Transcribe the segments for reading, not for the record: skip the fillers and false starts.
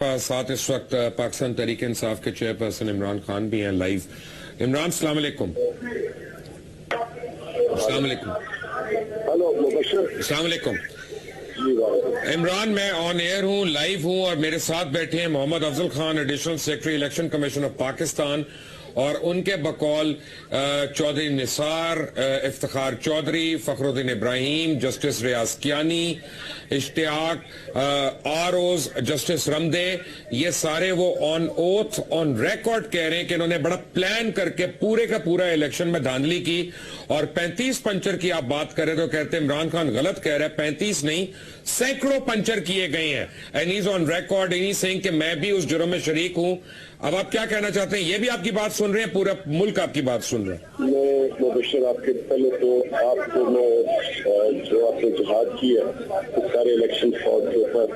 साथ इस वक्त पाकिस्तान तहरीक इंसाफ के चेयरपर्सन इमरान खान भी हैं लाइव। इमरान अस्सलाम वालेकुम। अस्सलाम वालेकुम। हेलो मुबशर। अस्सलाम वालेकुम। इमरान, मैं ऑन एयर हूँ, लाइव हूँ और मेरे साथ बैठे हैं Mohammad Afzal Khan, additional secretary election commission of Pakistan, और उनके बकौल चौधरी निसार, इफ्तिखार चौधरी, फखरुद्दीन इब्राहिम, जस्टिस रियाज कियानी, इश्तियाक, आरोज, जस्टिस रमदे। ये सारे वो ऑन ओथ ऑन रिकॉर्ड कह रहे हैं कि इन्होंने बड़ा प्लान करके पूरे का पूरा इलेक्शन में धांधली की। और 35 पंचर की आप बात करें तो कहते हैं इमरान खान गलत कह रहा है, 35 नहीं सैकड़ों पंचर किए गए हैं। And is on record and saying कि मैं भी उस जुर्म में शरीक हूं। अब आप क्या कहना चाहते हैं? ये भी आपकी बात सुन रहे हैं, पूरा मुल्क आपकी बात सुन रहे हैं। मैं मुबशर आपके पहले तो आपको मैं जो आपने जिहाद की है उस सारे इलेक्शन फ्रॉड के ऊपर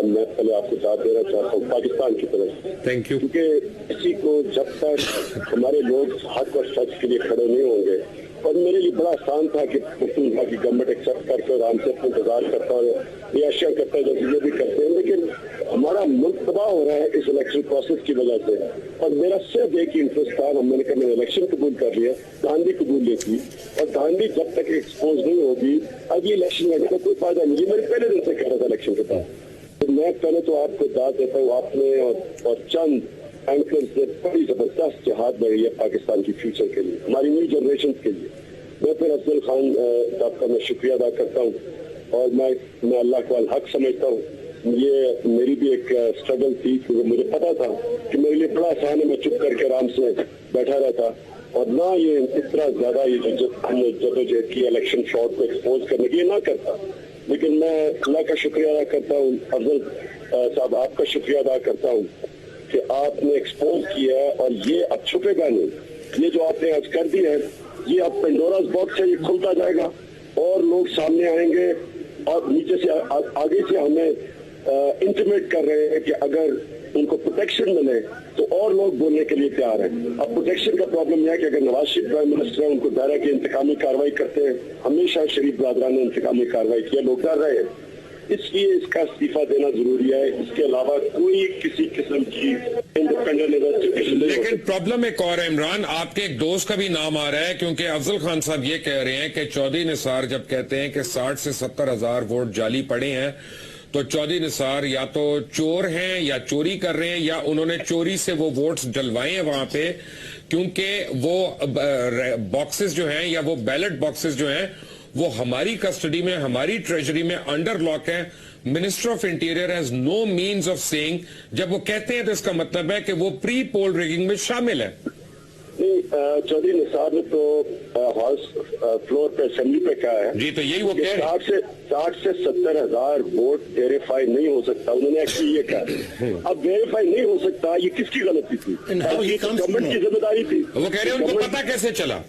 मैं पहले आपको दाद देना चाहता हूँ पाकिस्तान की तरफ। Thank you. क्योंकि किसी को जब तक हमारे लोग हक और सच के लिए खड़े नहीं होंगे, और मेरे लिए बड़ा आसान था कि की गवर्नमेंट एक्सेप्ट करके आराम से अपना इंतजार करता है, रिएक्शन करता है, जैसे ये भी करते हैं, लेकिन हमारा मुल्क तबाह हो रहा है इस इलेक्शन प्रोसेस की वजह से। और मेरा सिर्फ एक ही इंटरेस्ट था, मैंने कहा मैंने इलेक्शन कबूल कर लिया, धांधली कबूल नहीं की, और धांधली जब तक एक्सपोज नहीं होगी अगली इलेक्शन लड़ने का कोई फायदा नहीं। मैंने पहले दिन से कह रहा था इलेक्शन के बाद। तो मैं पहले तो आपको दाद देता हूँ, आपने और चंद एंकर से बड़ी जबरदस्त जिहाद बढ़ी है पाकिस्तान की फ्यूचर के लिए, हमारी न्यू जनरेशन के लिए। मैं फिर अफजल खान साहब का मैं शुक्रिया अदा करता हूँ, और मैं अल्लाह को हक समझता हूँ। ये मेरी भी एक स्ट्रगल थी, क्योंकि मुझे पता था कि मेरे लिए बड़ा आसान है, मैं चुप करके आराम से बैठा रहता और ना ये इतना ज्यादा ये हमने जदोजहद की इलेक्शन फ्रॉड को एक्सपोज करने की ना करता। लेकिन मैं अल्लाह का शुक्रिया अदा करता हूँ, अफजल साहब आपका शुक्रिया अदा करता हूँ कि आपने एक्सपोज किया है, और ये अब छुपेगा नहीं। ये जो आपने आज कर दिया है, ये अब पेंडोरास बॉक्स है, ये खुलता जाएगा और लोग सामने आएंगे, और नीचे से आगे से हमें इंटीमेट कर रहे हैं कि अगर उनको प्रोटेक्शन मिले तो और लोग बोलने के लिए तैयार हैं। अब प्रोटेक्शन का प्रॉब्लम यह है कि अगर नवाज शरीफ प्राइम मिनिस्टर है, उनको डर है कि इंतकामी कार्रवाई करते हैं। हमेशा शरीफ बरदरान ने इंतकामी कार्रवाई किया, लोग डर रहे हैं, इसलिए इसका इस्तीफा देना जरूरी है। इसके अलावा कोई किसी किस्म की इंडिपेंडेंट इन्वेस्टिगेशन। लेकिन प्रॉब्लम एक और है इमरान, आपके एक दोस्त का भी नाम आ रहा है, क्योंकि अफजल खान साहब ये कह रहे हैं कि चौधरी निसार जब कहते हैं कि 60 से 70 हजार वोट जाली पड़े हैं, तो चौधरी निसार या तो चोर हैं या चोरी कर रहे हैं, या उन्होंने चोरी से वो वोट्स डलवाए हैं वहां पे, क्योंकि वो बॉक्सेस जो हैं या वो बैलेट बॉक्सेस जो हैं वो हमारी कस्टडी में, हमारी ट्रेजरी में अंडर लॉक है। Minister of interior has no means of saying. जब वो कहते हैं तो इसका मतलब है कि वो प्री पोल रिगिंग में शामिल है। चौधरी निसार ने तो हाउस फ्लोर पे असेंबली पे कहा है जी, तो यही वो कह 60 से 70 हजार वोट वेरीफाई नहीं हो सकता। उन्होंने एक्चुअली ये कहा। अब वेरीफाई नहीं हो सकता, ये किसकी गलती थी? गवर्नमेंट की जिम्मेदारी थी। वो कह रहे हैं उनको पता कैसे चला?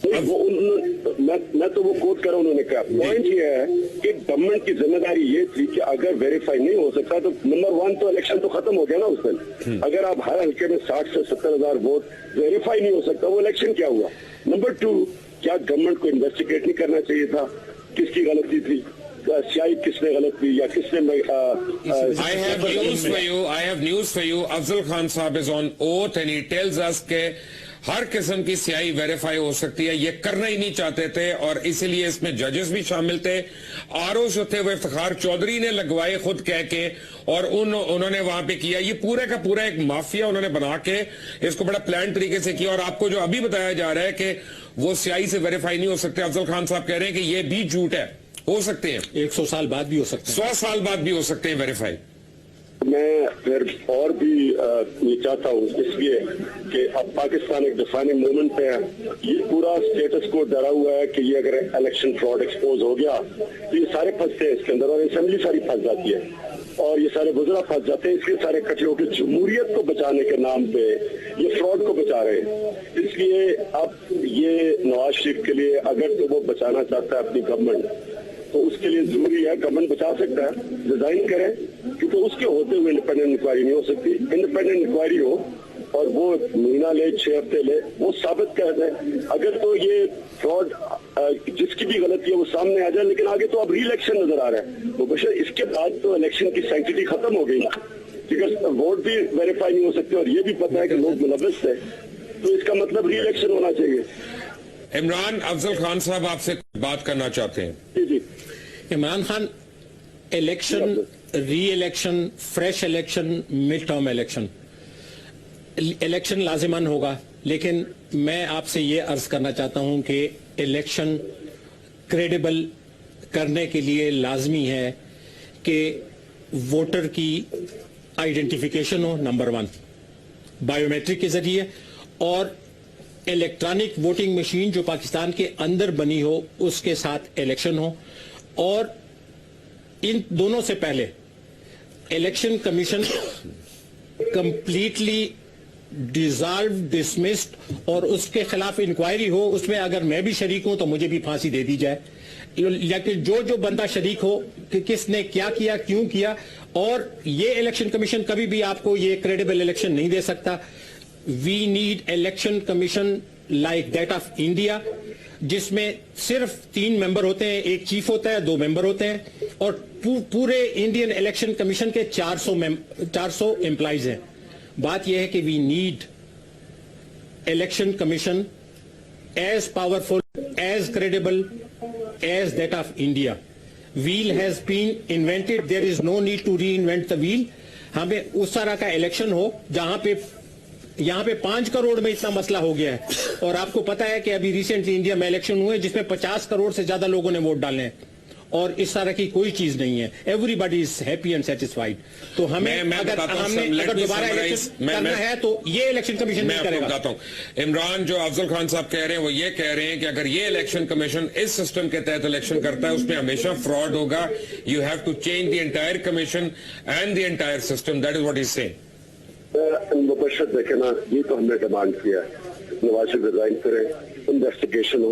मैं तो वो कोट कर रहा हूं, उन्होंने कहा पॉइंट ये है कि गवर्नमेंट की जिम्मेदारी ये थी कि अगर वेरीफाई नहीं हो सकता तो नंबर 1 तो इलेक्शन तो खत्म हो गया ना उस दिन। अगर आप हर हल्के में 60 से 70 हजार वोट वेरीफाई नहीं हो सकता, वो इलेक्शन क्या हुआ? नंबर 2, क्या गवर्नमेंट को इन्वेस्टिगेट नहीं करना चाहिए था? किसकी गलती थी? सियाई किसने गलत की, या किसने? I have news for you. Afzal Khan साहब is on oath and he tells us के हर किस्म की सियाई वेरीफाई हो सकती है। ये करना ही नहीं चाहते थे, और इसीलिए इसमें जजेस भी शामिल थे। आरोज जो थे वो इफ्तिखार चौधरी ने लगवाए खुद कह के, और उन्होंने वहां पे किया। ये पूरे का पूरा एक माफिया उन्होंने बना के इसको बड़ा प्लान तरीके से किया। और आपको जो अभी बताया जा रहा है कि वो सियाई से वेरीफाई नहीं हो सकते, अफजल खान साहब कह रहे हैं कि ये भी झूठ है। हो सकते हैं 100 साल बाद भी हो सकते हैं, 100 साल बाद भी हो सकते हैं वेरीफाई। मैं फिर और भी ये चाहता हूँ, इसलिए कि अब पाकिस्तान एक डिफाइनिंग मोमेंट पे है। ये पूरा स्टेटस को डरा हुआ है कि ये अगर इलेक्शन फ्रॉड एक्सपोज हो गया तो ये सारे फंसते हैं इसके अंदर, और असेंबली सारी फंस जाती है, और ये सारे बुजुर्ग फंस जाते हैं। इसलिए सारे इकट्ठे होकर जमहूरियत को बचाने के नाम पे ये फ्रॉड को बचा रहे हैं। इसलिए अब ये नवाज शरीफ के लिए अगर तो वो बचाना चाहता है अपनी गवर्नमेंट, तो उसके लिए जरूरी है गवर्नमेंट बचा सकता है, डिजाइन करे, क्योंकि उसके होते हुए इंडिपेंडेंट इंक्वायरी नहीं हो सकती। इंडिपेंडेंट इंक्वायरी हो और वो महीना ले, 6 हफ्ते ले, वो साबित कर दे। अगर तो ये फ्रॉड जिसकी भी गलती है वो सामने आ जाए, लेकिन आगे तो अब री इलेक्शन नजर आ रहा है, तो बशर इसके बाद तो इलेक्शन की सैंक्टिटी खत्म हो गई ना। کیونکہ ووٹ بھی ویریفائی نہیں ہو سکتے اور یہ بھی پتا ہے کہ لوگ ملوث تھے، تو اس کا مطلب ری الیکشن ہونا چاہیے. عمران افضل خان صاحب آپ سے بات کرنا چاہتے ہیں. جی جی. Imran Khan, election, re election, fresh election, mid term election, election لازمان ہوگا، لیکن میں آپ سے یہ عرض کرنا چاہتا ہوں کہ الیکشن کریڈیبل کرنے کے لیے لازمی ہے کہ ووٹر کی آئیڈینٹیفیکیشن ہو، نمبر 1 بائیو میٹرک کے ذریعے، اور الیکٹرانک ووٹنگ مشین جو پاکستان کے اندر بنی ہو اس کے ساتھ الیکشن ہو. اور ان دونوں سے پہلے election commission completely dissolve, dismissed, اور اس کے خلاف انکوائری ہو. اس میں اگر میں بھی شریک ہوں تو مجھے بھی پھانسی دے دی جائے، لیکن جو بندہ شریک ہو کہ کس نے کیا کیا، کیوں کیا. اور یہ الیکشن کمیشن کبھی بھی آپ کو یہ کریڈیبل الیکشن نہیں دے سکتا. We need election commission like that of India, جس میں صرف 3 ممبر ہوتے ہیں، ایک چیف ہوتا ہے، 2 ممبر ہوتے ہیں، اور پورے انڈین الیکشن کمیشن کے 400 امپلائیز ہیں. بات یہ ہے کہ we need election commission as powerful, as credible as that of India. Wheel has been invented, there is no need to reinvent the wheel. ہمیں اس طرح کا الیکشن ہو جہاں پہ یہاں پہ 5 کروڑ میں اتنا مسئلہ ہو گیا ہے، اور آپ کو پتا ہے کہ ابھی ریسنٹلی انڈیا میں الیکشن ہوئے جس میں 50 کروڑ سے زیادہ لوگوں نے ووٹ ڈالے ہیں، اور اس طرح کی کوئی چیز نہیں ہے. Every body is happy and satisfied. تو ہمیں اگر دوبارہ الیکشن کرنا ہے تو یہ الیکشن کمیشن نہیں کرے گا. عمران، جو افضل خان صاحب کہہ رہے ہیں وہ یہ کہہ رہے ہیں کہ اگر یہ الیکشن کمیشن اس سسٹم کے تحت الیکشن کرتا ہے اس میں ہمیشہ فراڈ ہوگا. You have to change the entire commission and the entire system. That is what is saying. Mubashir دیکھیں نا، یہ تو ہم نے ڈیمانڈ کیا ہے نواز شریف ریزائن کریں، انویسٹیگیشن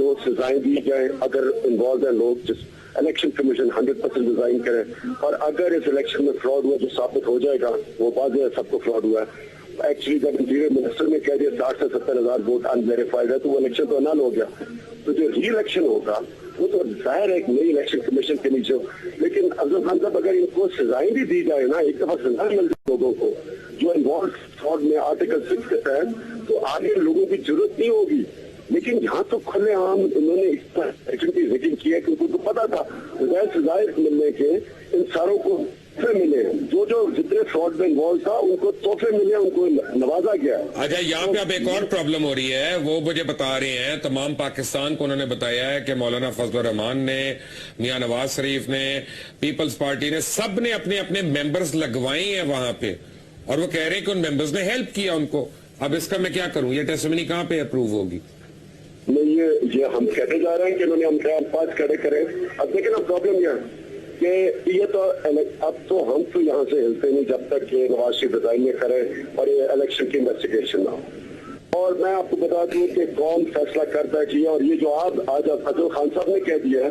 ہو، سزائیں دی جائیں اگر انوالو ہیں لوگ. جس الیکشن کمیشن 100% ریزائن کرے، اور اگر اس الیکشن میں فراڈ ہوا جو ثابت ہو جائے گا، وہ واضح ہے سب کو فراڈ ہوا ہے. ایکچولی جب انٹیریئر منسٹر نے کہہ دیا 60 سے 70 ہزار ووٹ انویریفائڈ ہے تو وہ الیکشن تو انال ہو گیا. تو جو ری الیکشن ہوگا وہ تو ظاہر ہے ایک نئی الیکشن کمیشن کے نیچے ہو. لیکن افضل خان صاحب اگر ان کو سزائیں بھی دی جائے نا، ایک دفعہ سزائیں مل جائے لوگوں کو جو انوالو فراڈ میں آرٹیکل 6 کے تحت، تو آگے لوگوں کی ضرورت نہیں ہوگی. لیکن یہاں تو کھلے عام انہوں نے اس طرح کی ریٹنگ کی ہے کہ ان کو تو پتا تھا بغیر سزائیں ملنے کے ان ساروں کو تحفے ملے. جو جتنے فراڈ میں انوالو تھا ان کو تحفے ملے، ان کو نوازا گیا. اچھا، یہاں پہ اب ایک اور پرابلم ہو رہی ہے. وہ مجھے بتا رہے ہیں تمام پاکستان کو انہوں نے بتایا ہے کہ مولانا فضل الرحمان نے، میاں نواز شریف نے، پیپلز پارٹی نے، سب نے اپنے اپنے ممبرز لگوائے ہیں وہاں پہ، اور وہ کہہ رہے ہیں کہ ان ممبرز نے ہیلپ کیا ان کو. اب اس کا میں کیا کروں؟ یہ ٹیسٹیمنی کہاں پہ اپروو ہوگی؟ نہیں، یہ ہم کہتے جا رہے ہیں کہ انہوں نے ہم 5 کھڑے کرے. اب دیکھیں نا پرابلم یہ ہے کہ یہ تو اب تو ہم تو یہاں سے ہلتے نہیں جب تک کہ نواز شریف ریزائن نہ کرے اور یہ الیکشن کی انویسٹیگیشن نہ ہو. اور میں آپ کو بتا دوں کہ کون فیصلہ کرتا کیا، اور یہ جو آج افضل خان صاحب نے کہہ دیا ہے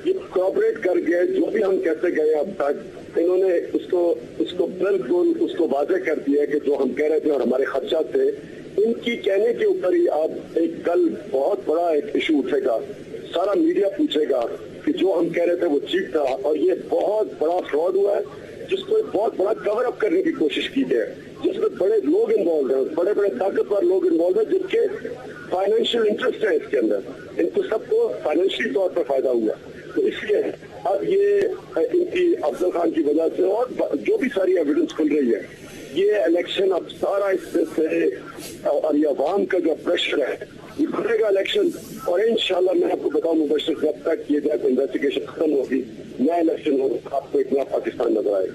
یہ کوآپریٹ کر گئے. جو بھی ہم کہتے گئے اب تک انہوں نے اس کو بالکل اس کو واضح کر دیا کہ جو ہم کہہ رہے تھے اور ہمارے خدشات تھے ان کی کہنے کے اوپر ہی اب ایک کل بہت بڑا ایک ایشو اٹھے گا. سارا میڈیا پوچھے گا کہ جو ہم کہہ رہے تھے وہ ٹھیک تھا، اور یہ بہت بڑا فراڈ ہوا ہے جس کو بہت بڑا کور اپ کرنے کی کوشش کی ہے، جس میں بڑے لوگ انوالو ہیں، بڑے بڑے طاقتور لوگ انوالو ہیں جن کے فائنینشیل انٹرسٹ ہے اس کے اندر. ان کو سب کو فائنینشیل طور پر فائدہ ہوا. تو اس لیے اب یہ ان کی افضل خان کی وجہ سے اور جو بھی ساری ایویڈنس کھل رہی ہے، یہ الیکشن اب سارا اس سے اور یہ عوام کا جو پریشر ہے یہ کھلے گا الیکشن. اور انشاءاللہ میں آپ کو بتاؤں مبشر جب تک یہ انویسٹیگیشن ختم ہوگی، نیا الیکشن ہوگا، آپ کو ایک نیا پاکستان نظر آئے گا.